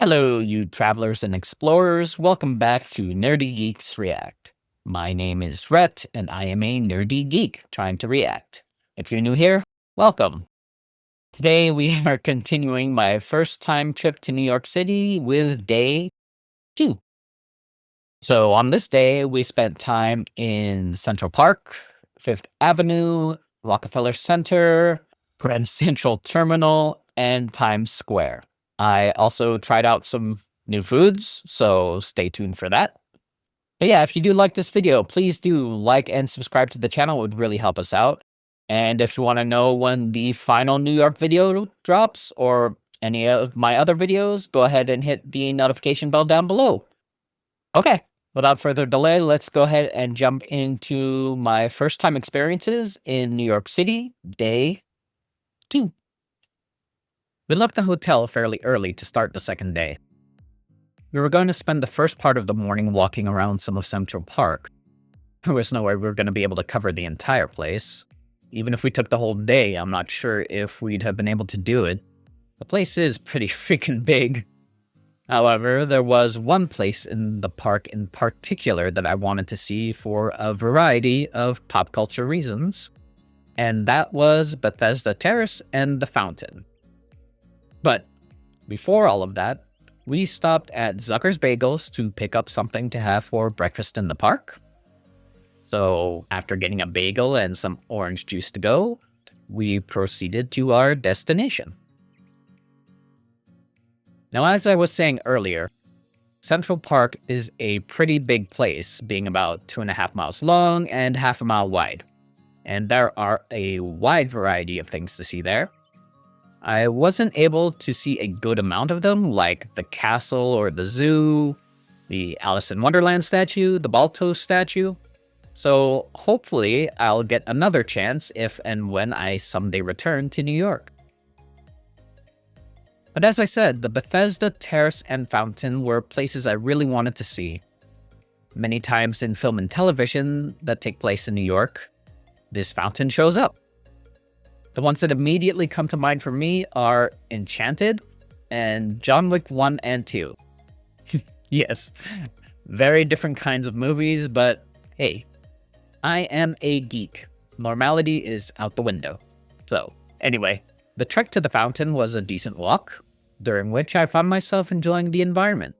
Hello, you travelers and explorers. Welcome back to Nerdy Geeks React. My name is Rhett, and I am a nerdy geek trying to react. If you're new here, welcome. Today, we are continuing my first time trip to New York City with day 2. So, on this day, we spent time in Central Park, Fifth Avenue, Rockefeller Center, Grand Central Terminal, and Times Square. I also tried out some new foods, so stay tuned for that. But yeah, if you do like this video, please do like and subscribe to the channel. It would really help us out. And if you want to know when the final New York video drops or any of my other videos, go ahead and hit the notification bell down below. Okay, without further delay, let's go ahead and jump into my first time experiences in New York City, day 2. We left the hotel fairly early to start the second day. We were going to spend the first part of the morning walking around some of Central Park. There was no way we were going to be able to cover the entire place. Even if we took the whole day, I'm not sure if we'd have been able to do it. The place is pretty freaking big. However, there was one place in the park in particular that I wanted to see for a variety of pop culture reasons. And that was Bethesda Terrace and the Fountain. But before all of that, we stopped at Zucker's Bagels to pick up something to have for breakfast in the park. So after getting a bagel and some orange juice to go, we proceeded to our destination. Now, as I was saying earlier, Central Park is a pretty big place, being about 2.5 miles long and half a mile wide. And there are a wide variety of things to see there. I wasn't able to see a good amount of them, like the castle or the zoo, the Alice in Wonderland statue, the Balto statue. So hopefully I'll get another chance if and when I someday return to New York. But as I said, the Bethesda Terrace and Fountain were places I really wanted to see. Many times in film and television that take place in New York, this fountain shows up. The ones that immediately come to mind for me are Enchanted and John Wick 1 and 2. Yes, very different kinds of movies, but hey, I am a geek. Normality is out the window. So, anyway, the trek to the fountain was a decent walk, during which I found myself enjoying the environment.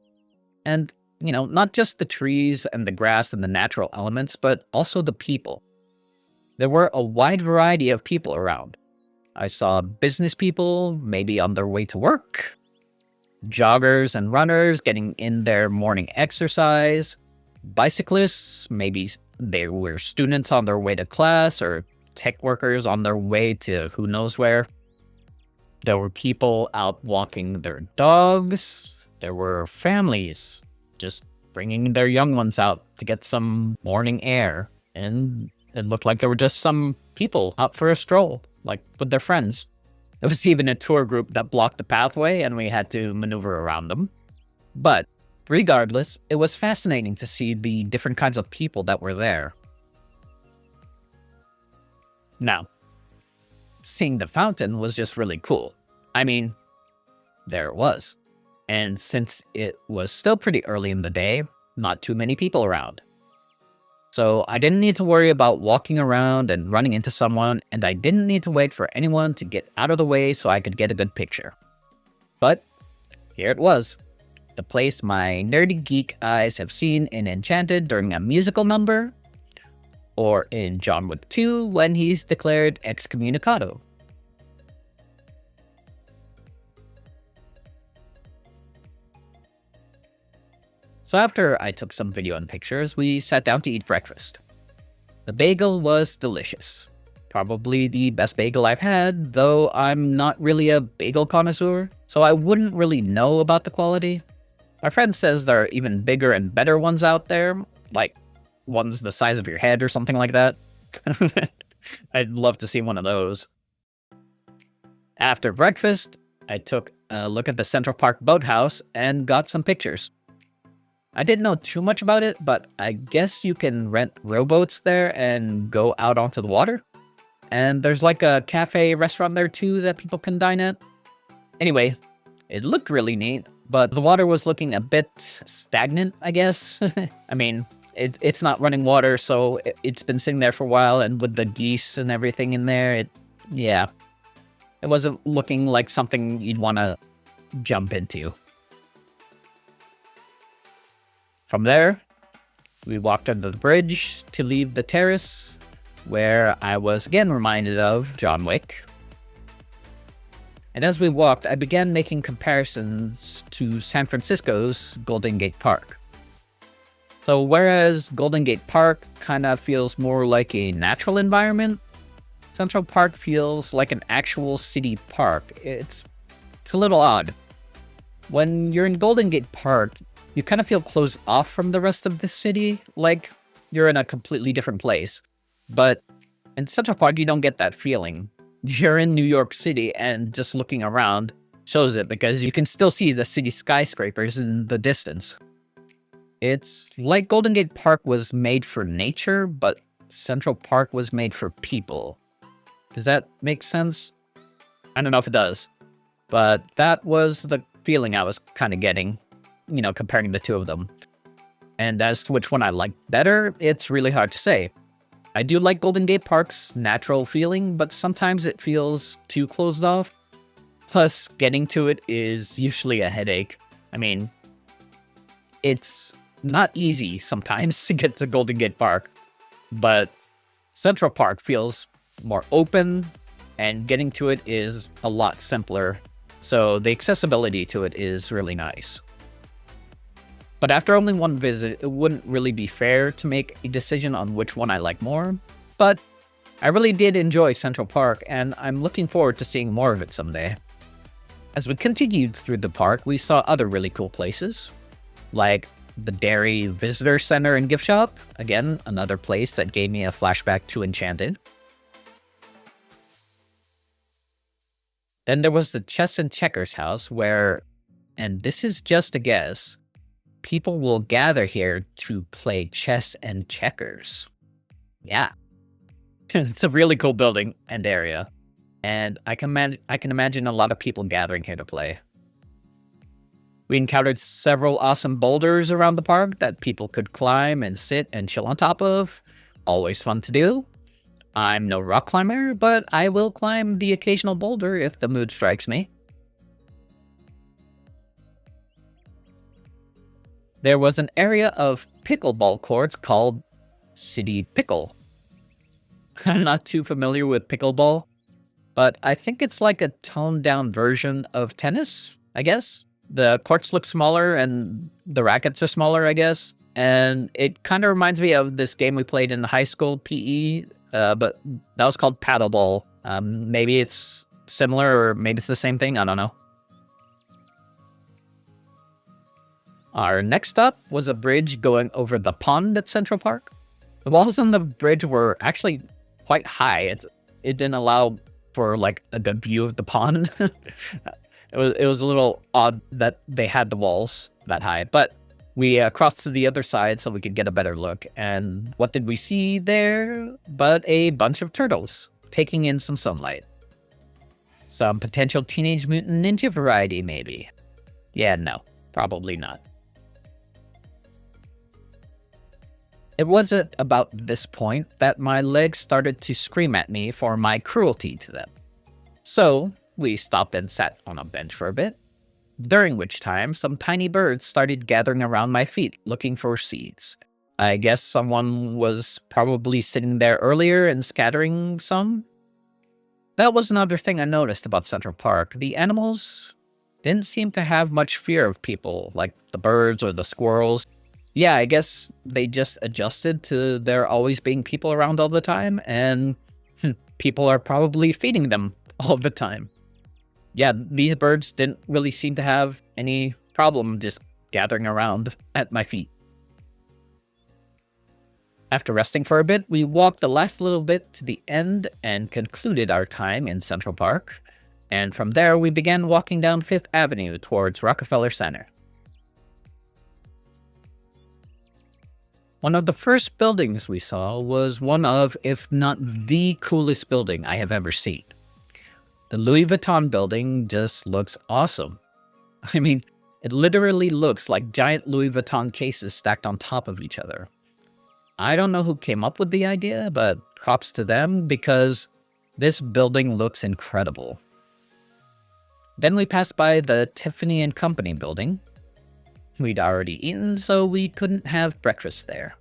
And, not just the trees and the grass and the natural elements, but also the people. There were a wide variety of people around. I saw business people, maybe on their way to work, joggers and runners getting in their morning exercise, bicyclists, maybe they were students on their way to class, or tech workers on their way to who knows where. There were people out walking their dogs. There were families just bringing their young ones out to get some morning air. And it looked like there were just some people out for a stroll, like with their friends. There was even a tour group that blocked the pathway and we had to maneuver around them. But regardless, it was fascinating to see the different kinds of people that were there. Now, seeing the fountain was just really cool. I mean, there it was. And since it was still pretty early in the day, not too many people around. So I didn't need to worry about walking around and running into someone, and I didn't need to wait for anyone to get out of the way so I could get a good picture. But here it was. The place my nerdy geek eyes have seen in Enchanted during a musical number, or in John Wick 2 when he's declared excommunicado. So after I took some video and pictures, we sat down to eat breakfast. The bagel was delicious. Probably the best bagel I've had, though I'm not really a bagel connoisseur, so I wouldn't really know about the quality. My friend says there are even bigger and better ones out there, like ones the size of your head or something like that. I'd love to see one of those. After breakfast, I took a look at the Central Park boathouse and got some pictures. I didn't know too much about it, but I guess you can rent rowboats there and go out onto the water. And there's like a cafe restaurant there too that people can dine at. Anyway, it looked really neat, but the water was looking a bit stagnant, I guess. I mean, it's not running water, so it's been sitting there for a while, and with the geese and everything in there, yeah, it wasn't looking like something you'd want to jump into. From there, we walked under the bridge to leave the terrace, where I was again reminded of John Wick. And as we walked, I began making comparisons to San Francisco's Golden Gate Park. So whereas Golden Gate Park kind of feels more like a natural environment, Central Park feels like an actual city park. It's a little odd. When you're in Golden Gate Park, you kind of feel closed off from the rest of the city, like you're in a completely different place. But in Central Park, you don't get that feeling. You're in New York City, and just looking around shows it, because you can still see the city skyscrapers in the distance. It's like Golden Gate Park was made for nature, but Central Park was made for people. Does that make sense? I don't know if it does, but that was the feeling I was kind of getting, comparing the two of them. And as to which one I like better, it's really hard to say. I do like Golden Gate Park's natural feeling, but sometimes it feels too closed off. Plus, getting to it is usually a headache. I mean, it's not easy sometimes to get to Golden Gate Park, but Central Park feels more open, and getting to it is a lot simpler. So the accessibility to it is really nice. But after only one visit, it wouldn't really be fair to make a decision on which one I like more. But I really did enjoy Central Park, and I'm looking forward to seeing more of it someday. As we continued through the park, we saw other really cool places, like the Dairy Visitor Center and Gift Shop. Again, another place that gave me a flashback to Enchanted. Then there was the Chess and Checkers house where, and this is just a guess, people will gather here to play chess and checkers. Yeah. It's a really cool building and area. And I can imagine a lot of people gathering here to play. We encountered several awesome boulders around the park that people could climb and sit and chill on top of. Always fun to do. I'm no rock climber, but I will climb the occasional boulder if the mood strikes me. There was an area of pickleball courts called City Pickle. I'm not too familiar with pickleball, but I think it's like a toned-down version of tennis, I guess. The courts look smaller and the rackets are smaller, I guess. And it kind of reminds me of this game we played in high school, PE, but that was called paddleball. Maybe it's similar, or maybe it's the same thing. I don't know. Our next stop was a bridge going over the pond at Central Park. The walls on the bridge were actually quite high. It didn't allow for like a good view of the pond. It was a little odd that they had the walls that high, but we crossed to the other side so we could get a better look. And what did we see there but a bunch of turtles taking in some sunlight? Some potential Teenage Mutant Ninja variety, maybe. Yeah, no, probably not. It wasn't about this point that my legs started to scream at me for my cruelty to them. So we stopped and sat on a bench for a bit, during which time some tiny birds started gathering around my feet looking for seeds. I guess someone was probably sitting there earlier and scattering some. That was another thing I noticed about Central Park. The animals didn't seem to have much fear of people, like the birds or the squirrels. Yeah, I guess they just adjusted to there always being people around all the time, and people are probably feeding them all the time. Yeah, these birds didn't really seem to have any problem just gathering around at my feet. After resting for a bit, we walked the last little bit to the end and concluded our time in Central Park. And from there, we began walking down Fifth Avenue towards Rockefeller Center. One of the first buildings we saw was one of, if not the coolest building I have ever seen. The Louis Vuitton building just looks awesome. I mean, It literally looks like giant Louis Vuitton cases stacked on top of each other. I don't know who came up with the idea, but props to them because this building looks incredible. Then we passed by the Tiffany and Company building. We'd already eaten, so we couldn't have breakfast there.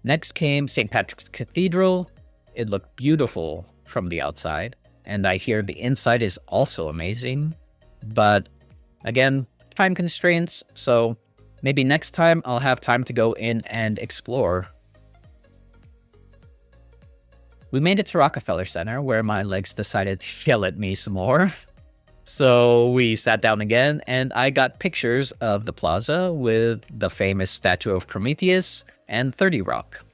Next came St. Patrick's Cathedral. It looked beautiful from the outside, and I hear the inside is also amazing. But again, time constraints, so maybe next time I'll have time to go in and explore. We made it to Rockefeller Center, where my legs decided to yell at me some more. So we sat down again, and I got pictures of the plaza with the famous statue of Prometheus and 30 Rock.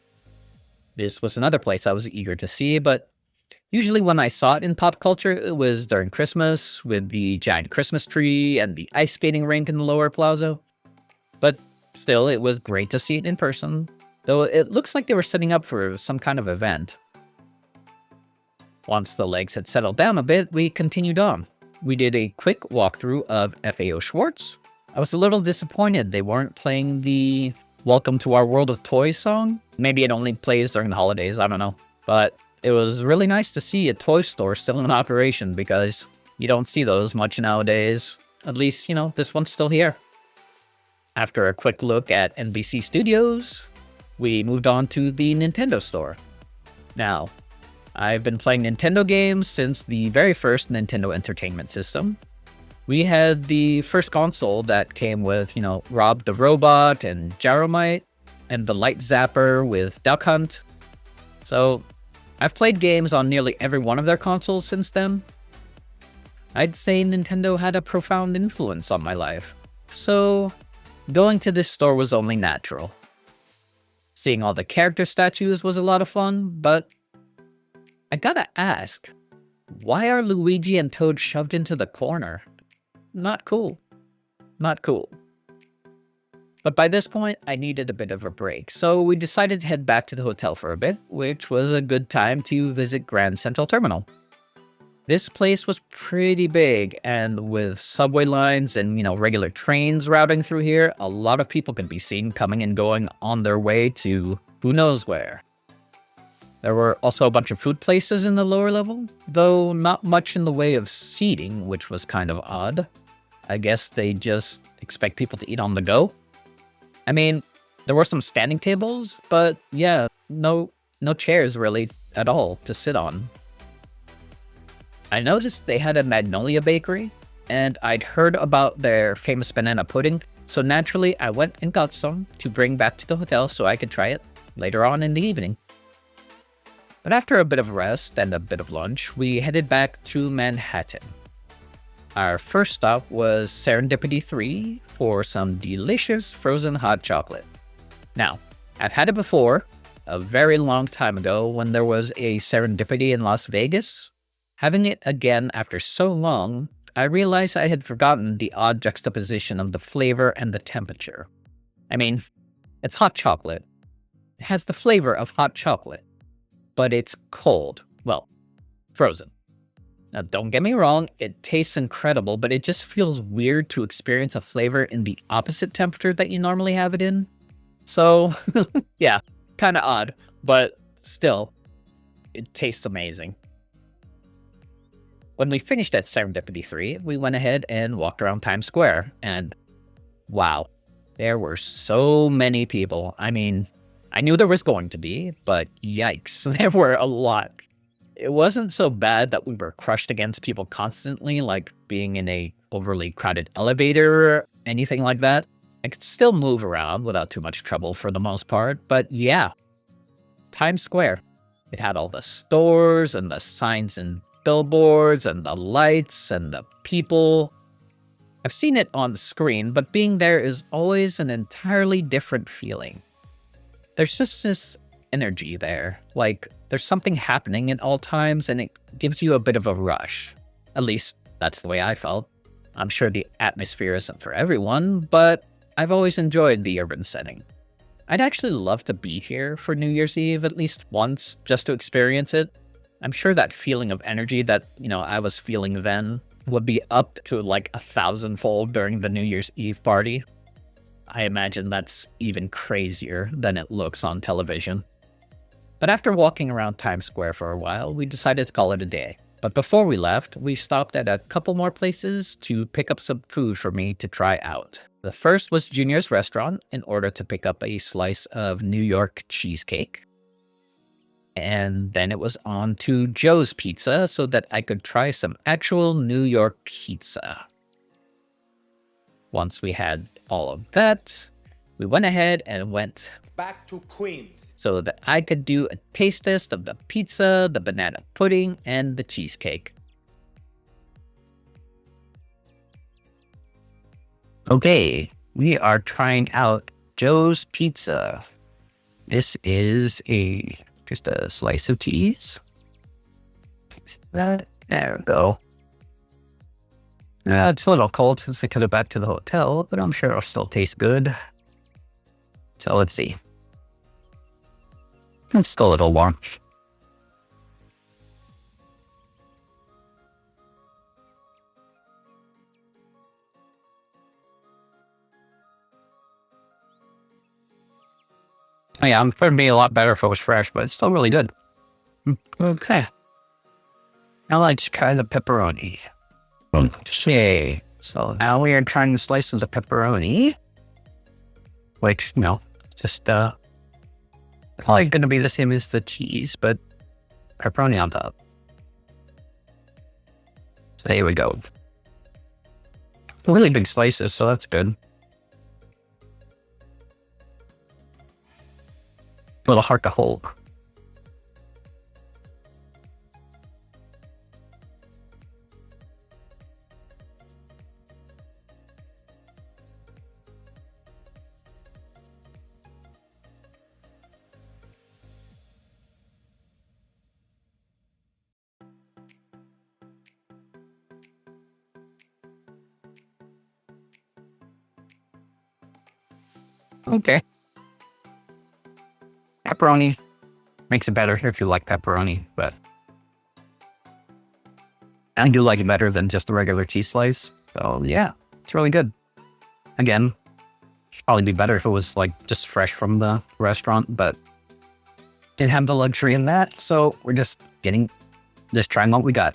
This was another place I was eager to see, but usually when I saw it in pop culture, it was during Christmas with the giant Christmas tree and the ice skating rink in the lower plaza. But still, it was great to see it in person, though it looks like they were setting up for some kind of event. Once the legs had settled down a bit, we continued on. We did a quick walkthrough of FAO Schwartz. I was a little disappointed they weren't playing the Welcome to Our World of Toys song. Maybe it only plays during the holidays, I don't know. But it was really nice to see a toy store still in operation because you don't see those much nowadays. At least, this one's still here. After a quick look at NBC Studios, we moved on to the Nintendo store. Now, I've been playing Nintendo games since the very first Nintendo Entertainment System. We had the first console that came with, Rob the Robot and Gyromite, and the Light Zapper with Duck Hunt. So, I've played games on nearly every one of their consoles since then. I'd say Nintendo had a profound influence on my life. So, going to this store was only natural. Seeing all the character statues was a lot of fun, but I gotta ask, why are Luigi and Toad shoved into the corner? Not cool. Not cool. But by this point, I needed a bit of a break, so we decided to head back to the hotel for a bit, which was a good time to visit Grand Central Terminal. This place was pretty big, and with subway lines and, regular trains routing through here, a lot of people could be seen coming and going on their way to who knows where. There were also a bunch of food places in the lower level, though not much in the way of seating, which was kind of odd. I guess they just expect people to eat on the go. I mean, there were some standing tables, but yeah, no chairs really at all to sit on. I noticed they had a Magnolia Bakery, and I'd heard about their famous banana pudding, so naturally I went and got some to bring back to the hotel so I could try it later on in the evening. But after a bit of rest and a bit of lunch, we headed back to Manhattan. Our first stop was Serendipity 3 for some delicious frozen hot chocolate. Now, I've had it before, a very long time ago when there was a Serendipity in Las Vegas. Having it again after so long, I realized I had forgotten the odd juxtaposition of the flavor and the temperature. I mean, it's hot chocolate. It has the flavor of hot chocolate, but it's cold. Well, frozen. Now, don't get me wrong, it tastes incredible, but it just feels weird to experience a flavor in the opposite temperature that you normally have it in. So, yeah, kind of odd, but still, it tastes amazing. When we finished at Serendipity 3, we went ahead and walked around Times Square, and wow, there were so many people. I mean, I knew there was going to be, but yikes, there were a lot. It wasn't so bad that we were crushed against people constantly, like being in a overly crowded elevator or anything like that. I could still move around without too much trouble for the most part, but yeah. Times Square. It had all the stores and the signs and billboards and the lights and the people. I've seen it on the screen, but being there is always an entirely different feeling. There's just this energy there, like there's something happening at all times and it gives you a bit of a rush. At least that's the way I felt. I'm sure the atmosphere isn't for everyone, but I've always enjoyed the urban setting. I'd actually love to be here for New Year's Eve at least once just to experience it. I'm sure that feeling of energy that, I was feeling then would be up to like 1,000-fold during the New Year's Eve party. I imagine that's even crazier than it looks on television. But after walking around Times Square for a while, we decided to call it a day. But before we left, we stopped at a couple more places to pick up some food for me to try out. The first was Junior's restaurant in order to pick up a slice of New York cheesecake. And then it was on to Joe's Pizza so that I could try some actual New York pizza. Once we had all of that, we went ahead and went back to Queens so that I could do a taste test of the pizza, the banana pudding, and the cheesecake. Okay, we are trying out Joe's Pizza. This is just a slice of cheese. There we go. It's a little cold since we took it back to the hotel, but I'm sure it'll still taste good. So let's see. It's still a little warm. Oh yeah, it would be a lot better if it was fresh, but it's still really good. Okay. Now let's try the pepperoni. Okay. So now we are trying a slice of the pepperoni. Which, just probably going to be the same as the cheese, but pepperoni on top. So there we go. Really big slices, so that's good. A little hard to hold. Okay. Pepperoni makes it better if you like pepperoni, but I do like it better than just the regular cheese slice. So yeah, it's really good. Again, probably be better if it was like just fresh from the restaurant, but didn't have the luxury in that. So we're just trying what we got.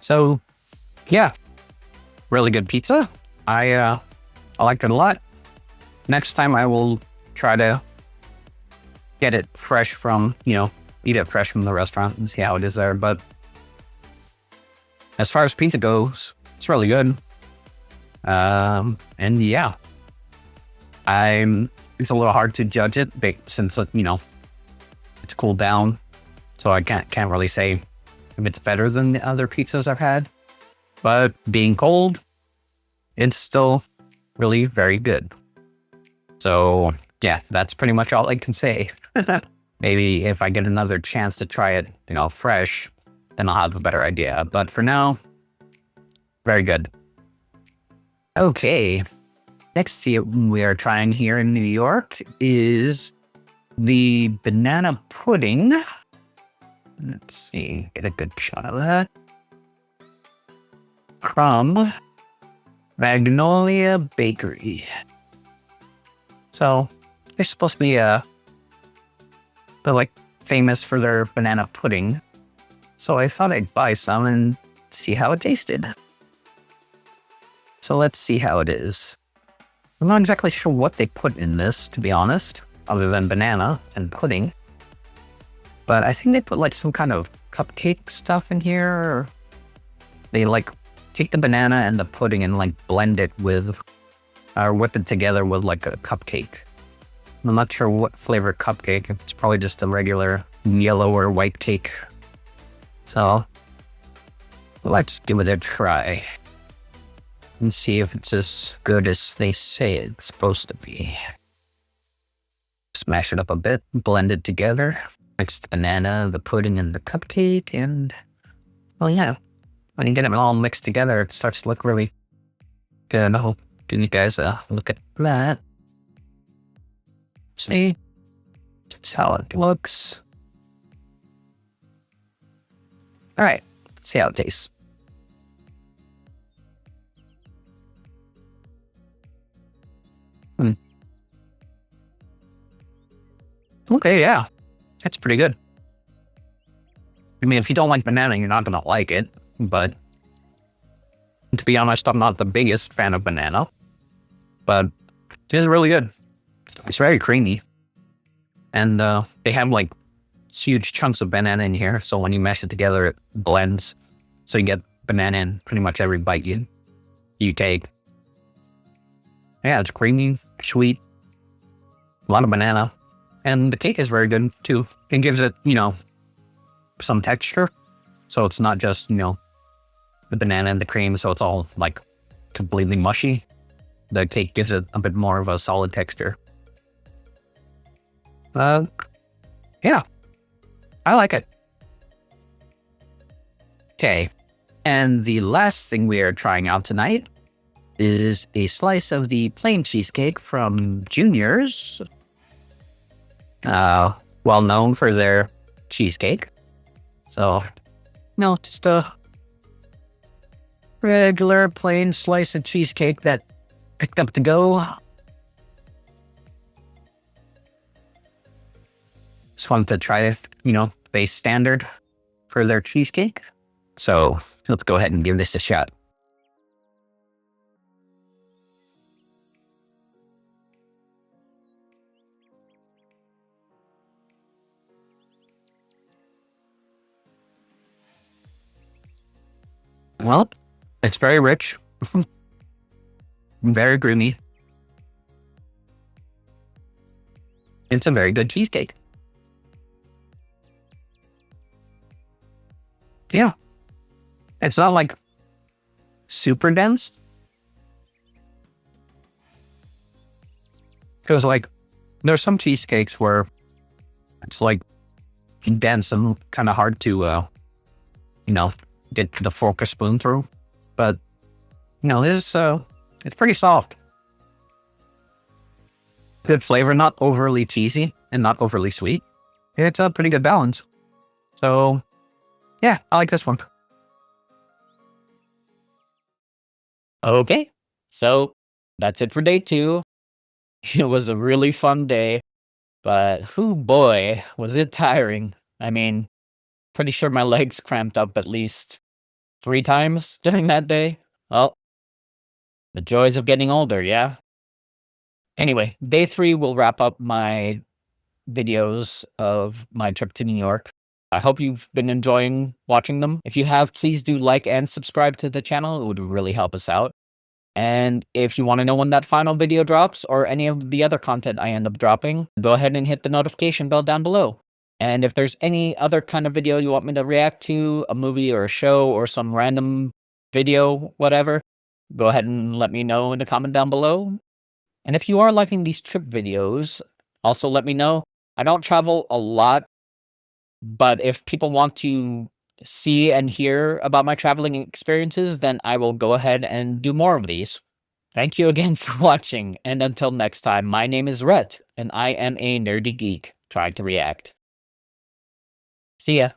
So yeah, really good pizza. I liked it a lot. Next time I will try to get it fresh from, eat it fresh from the restaurant and see how it is there. But as far as pizza goes, it's really good. And yeah, it's a little hard to judge it since, it's cooled down. So I can't really say if it's better than the other pizzas I've had. But being cold, it's still really very good. So yeah, that's pretty much all I can say. Maybe if I get another chance to try it, fresh, then I'll have a better idea. But for now, very good. Okay, next we are trying here in New York is the banana pudding. Let's see, get a good shot of that. From Magnolia Bakery. So they're supposed to be they're like famous for their banana pudding. So I thought I'd buy some and see how it tasted. So let's see how it is. I'm not exactly sure what they put in this, to be honest, other than banana and pudding. But I think they put like some kind of cupcake stuff in here. Or they like take the banana and the pudding and like blend it with, or whip it together with like a cupcake. I'm not sure what flavor cupcake. It's probably just a regular yellow or white cake. So let's give it a try and see if it's as good as they say it's supposed to be. Smash it up a bit, blend it together, mix the banana, the pudding, and the cupcake, and well, yeah. When you get them all mixed together, it starts to look really good. I'll give you guys a look at that. See? That's how it looks. All right, let's see how it tastes. Okay, yeah, that's pretty good. I mean, if you don't like banana, you're not gonna like it. But to be honest, I'm not the biggest fan of banana. But it is really good. It's very creamy, and they have like huge chunks of banana in here. So when you mash it together, it blends. So you get banana in pretty much every bite you take. Yeah, it's creamy, sweet, a lot of banana, and the cake is very good too. It gives it, some texture. So it's not just, the banana and the cream, so it's all like completely mushy. The cake gives it a bit more of a solid texture. Yeah, I like it. Okay, and the last thing we are trying out tonight is a slice of the plain cheesecake from Junior's. Well known for their cheesecake. So, just a regular plain slice of cheesecake that picked up to go. Just wanted to try, base standard for their cheesecake. So let's go ahead and give this a shot. Well, it's very rich, very creamy. It's a very good cheesecake. Yeah. It's not like super dense. Because there's some cheesecakes where it's like dense and kind of hard to, get the fork or spoon through. But, this it's pretty soft. Good flavor, not overly cheesy and not overly sweet. It's a pretty good balance. So, yeah, I like this one. Okay, so that's it for day 2. It was a really fun day, but oh boy, was it tiring. I mean, pretty sure my legs cramped up at least 3 times during that day. Well, the joys of getting older, yeah? Anyway, day 3 will wrap up my videos of my trip to New York. I hope you've been enjoying watching them. If you have, please do like and subscribe to the channel. It would really help us out. And if you want to know when that final video drops or any of the other content I end up dropping, go ahead and hit the notification bell down below. And if there's any other kind of video you want me to react to, a movie or a show or some random video, whatever, go ahead and let me know in the comment down below. And if you are liking these trip videos, also let me know. I don't travel a lot, but if people want to see and hear about my traveling experiences, then I will go ahead and do more of these. Thank you again for watching, and until next time, my name is Rhett, and I am a nerdy geek trying to react. See ya.